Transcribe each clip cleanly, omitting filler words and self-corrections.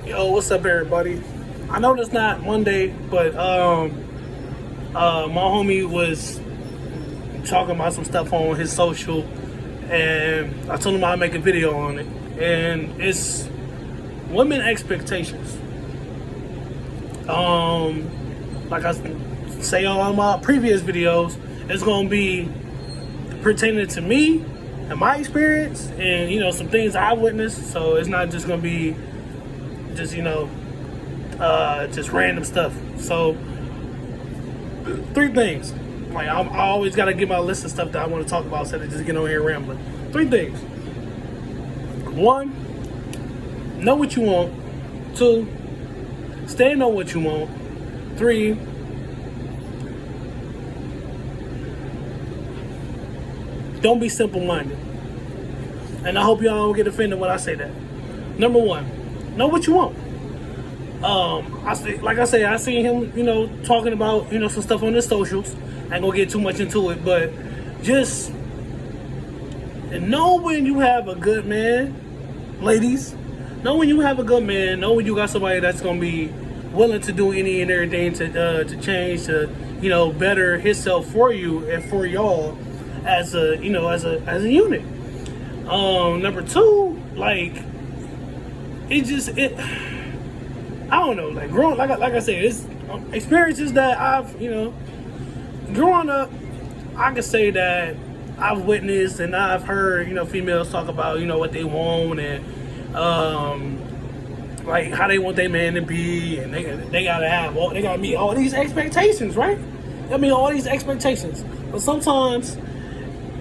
Yo, what's up, everybody? I know it's not Monday, but my homie was talking about some stuff on his social, and I told him I'd make a video on it. And it's women expectations. Like I say on my previous videos, it's gonna be pertaining to me and my experience, and some things I witnessed. So it's not just gonna be just just random stuff. So 3 things. Like I always gotta get my list of stuff that I want to talk about instead of just get on here rambling. 3 things. 1, know what you want. 2, stand on what you want. 3, don't be simple-minded. And I hope y'all don't get offended when I say that. Number 1, know what you want. I seen him, talking about, some stuff on his socials. I ain't gonna get too much into it, but just know when you have a good man, ladies. Know when you have a good man. Know when you got somebody that's gonna be willing to do any and everything to change, to better himself for you and for y'all as a unit. Number 2, like I don't know, like growing, like I said, it's experiences that I've growing up. I can say that I've witnessed and I've heard females talk about what they want, and like how they want their man to be, and they gotta meet all these expectations, right? I mean, all these expectations. But sometimes,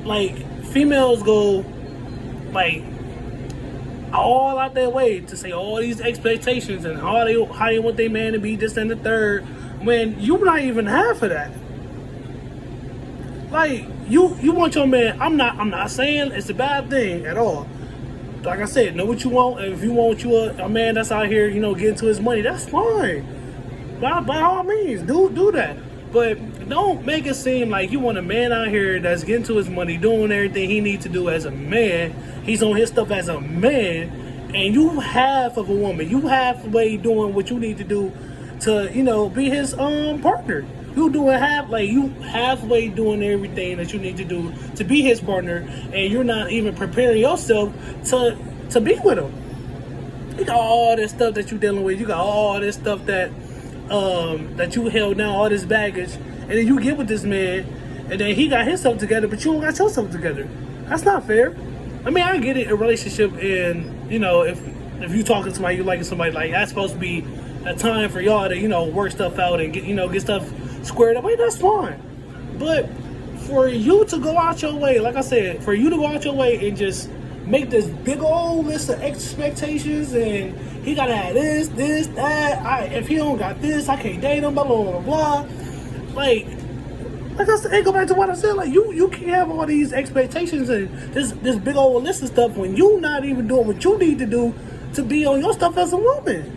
like, females go like all out their way to say all these expectations and how they want their man to be, this and the third, when you're not even half of that. Like, you want your man. I'm not saying it's a bad thing at all. Like I said, know what you want, and if you want a man that's out here, getting to his money, that's fine. By all means, do that. But don't make it seem like you want a man out here that's getting to his money, doing everything he needs to do as a man. He's on his stuff as a man, and you half of a woman. You halfway doing what you need to do to, be his partner. You halfway doing everything that you need to do to be his partner, and you're not even preparing yourself to be with him. You got all this stuff that you're dealing with. You got all this stuff that you held down, all this baggage, and then you get with this man, and then he got himself together, but you don't got yourself together. That's not fair. I mean, I get it, a relationship, and if you talking to somebody, you liking somebody, like, that's supposed to be a time for y'all to work stuff out and get stuff squared away. That's fine. But for you to go out your way, like I said, for you to go out your way and just make this big old list of expectations, and he gotta have this, that. If he don't got this, I can't date him. Blah blah blah blah. Like I said, go back to what I said. Like you can't have all these expectations and this big old list of stuff when you not even doing what you need to do to be on your stuff as a woman.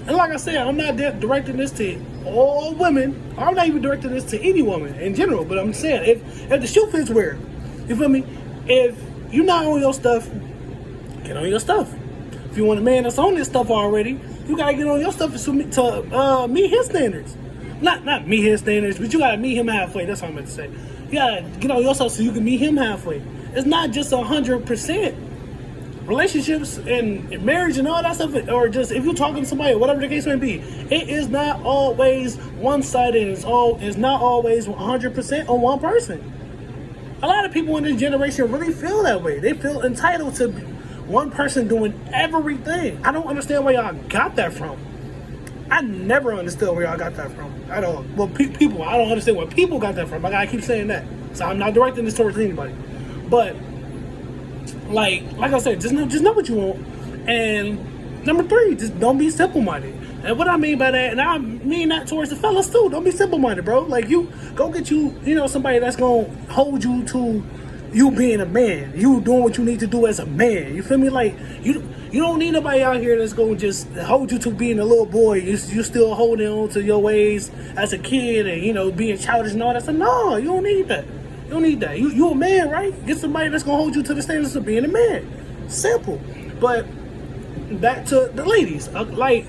And like I said, I'm not directing this to all women. I'm not even directing this to any woman in general. But I'm saying, if the shoe fits, wear it. You feel me? If you're not on your stuff, get on your stuff. If you want a man that's on this stuff already, you gotta get on your stuff to meet his standards. Not meet his standards, but you gotta meet him halfway. That's what I meant to say. You gotta get on your stuff so you can meet him halfway. It's not just 100%. Relationships and marriage and all that stuff, or just if you're talking to somebody, whatever the case may be, it is not always one-sided. It's not always 100% on one person. A lot of people in this generation really feel that way. They feel entitled to one person doing everything. I don't understand where y'all got that from. I never understood where y'all got that from at all. Well, people, I don't understand where people got that from. I gotta keep saying that. So I'm not directing this towards anybody. But like I said, just know what you want. And number 3, just don't be simple-minded. And what I mean by that, and I mean that towards the fellas too, don't be simple-minded, bro. Like, you go get somebody that's gonna hold you to you being a man, you doing what you need to do as a man. You feel me? Like, you don't need nobody out here that's gonna just hold you to being a little boy. You still holding on to your ways as a kid, and being childish and all that stuff. No, you don't need that. You don't need that. You a man, right? Get somebody that's gonna hold you to the standards of being a man. Simple. But back to the ladies. Like,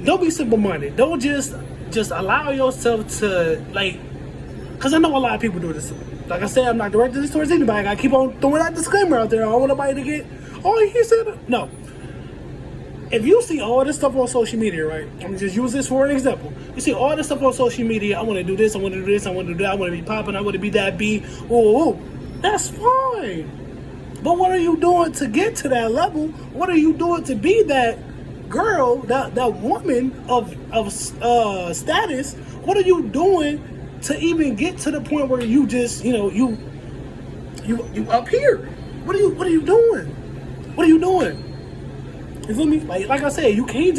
don't be simple-minded. Don't just allow yourself to, like, because I know a lot of people do this. Like I said, I'm not directing this towards anybody. I gotta keep on throwing that disclaimer out there. I don't want nobody to get, oh, he said it. No. If you see all this stuff on social media, right? I'm gonna just use this for an example. You see all this stuff on social media. I want to do this. I want to do this. I want to do that. I want to be popping. I want to be that B. Whoa. That's fine. But what are you doing to get to that level? What are you doing to be that girl, that woman of status? What are you doing to even get to the point where you just, you up here? What are you doing? What are you doing? You feel me? Like I said, you can't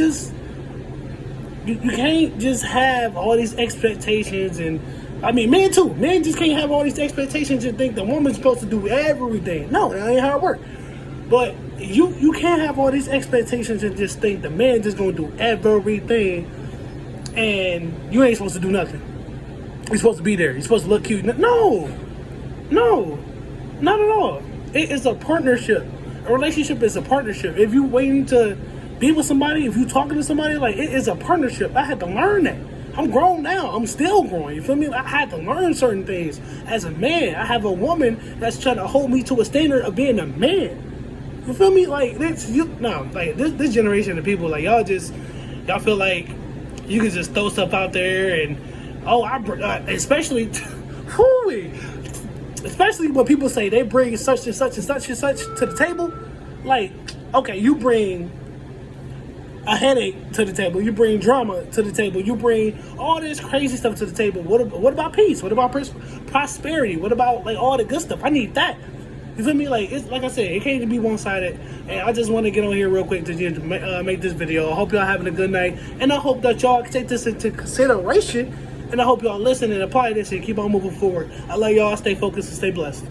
just have all these expectations. And I mean, men too. Men just can't have all these expectations and think the woman's supposed to do everything. No, that ain't how it works. But you can't have all these expectations and just think the man just gonna do everything, and you ain't supposed to do nothing. You're supposed to be there. You're supposed to look cute. No, not at all. It is a partnership. A relationship is a partnership. If you waiting to be with somebody, if you talking to somebody, like, it is a partnership. I had to learn that. I'm grown now. I'm still growing. You feel me? I had to learn certain things as a man. I have a woman that's trying to hold me to a standard of being a man. You feel me? Like, this generation of people, like, y'all feel like you can just throw stuff out there and, especially when people say they bring such and such and such and such to the table. Like, okay, you bring a headache to the table, you bring drama to the table, you bring all this crazy stuff to the table. What about peace? What about prosperity? What about, like, all the good stuff? I need that. You feel me? Like, it's like I said, it can't be one-sided. And I just want to get on here real quick to just make this video. I hope y'all having a good night, and I hope that y'all take this into consideration. And I hope y'all listen and apply this and keep on moving forward. I love y'all. Stay focused and stay blessed.